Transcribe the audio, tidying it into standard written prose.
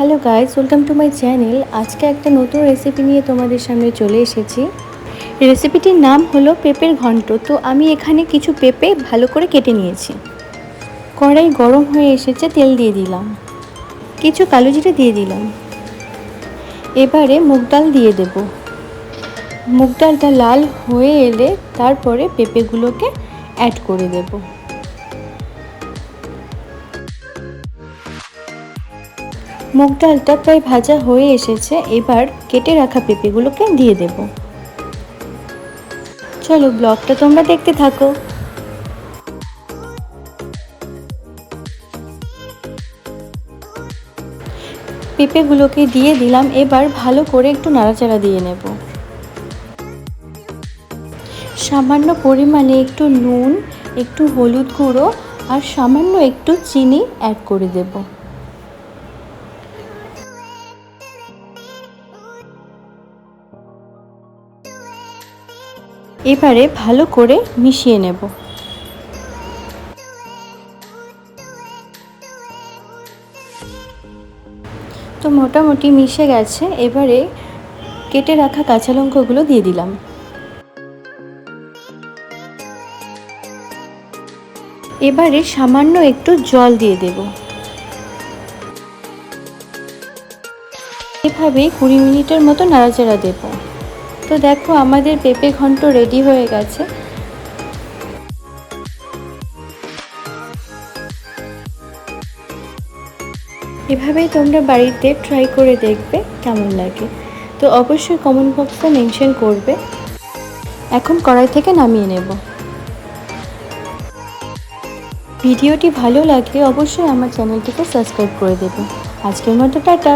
Hello guys, welcome to my channel. আজকে একটা নতুন রেসিপি নিয়ে তোমাদের সামনে চলে এসেছি। রেসিপিটির নাম হলো পেঁপের ঘন্ট। তো আমি এখানে কিছু পেঁপে ভালো করে কেটে নিয়েছি। কড়াই গরম হয়ে এসেছে, তেল দিয়ে দিলাম, কিছু কালো জিরে দিয়ে দিলাম। এবারে মুগ ডাল দিয়ে দেব। মুগ ডালটা লাল হয়ে এলে তারপরে পেঁপেগুলোকে অ্যাড করে দেব। মুগ ডালটা প্রায় ভাজা হয়ে এসেছে, এবার কেটে রাখা পেঁপেগুলোকে দিয়ে দেব। চলো ব্লগটা তোমরা দেখতে থাকো। পেঁপেগুলোকে দিয়ে দিলাম, এবার ভালো করে একটু নাড়াচাড়া দিয়ে নেব। সামান্য পরিমাণে একটু নুন, একটু হলুদ গুঁড়ো আর সামান্য একটু চিনি অ্যাড করে দেব। এবারে ভালো করে মিশিয়ে নেব। তো মোটামুটি মিশে গেছে, এবারে কেটে রাখা কাঁচা লঙ্কাগুলো দিয়ে দিলাম। এবারে সামান্য একটু জল দিয়ে দেব। এভাবেই 20 মিনিটের মতো নাড়াচাড়া দেব। তো দেখো আমাদের পেঁপে ঘন্ট রেডি হয়ে গেছে। এভাবেই তোমরা বাড়িতে ট্রাই করে দেখবে কেমন লাগে। তো অবশ্যই কমেন্ট বক্সে মেনশন করবে। এখন কড়াই থেকে নামিয়ে নেব। ভিডিওটি ভালো লাগলে অবশ্যই আমার চ্যানেলটিকে সাবস্ক্রাইব করে দেবে। আজকের মতো টাটা।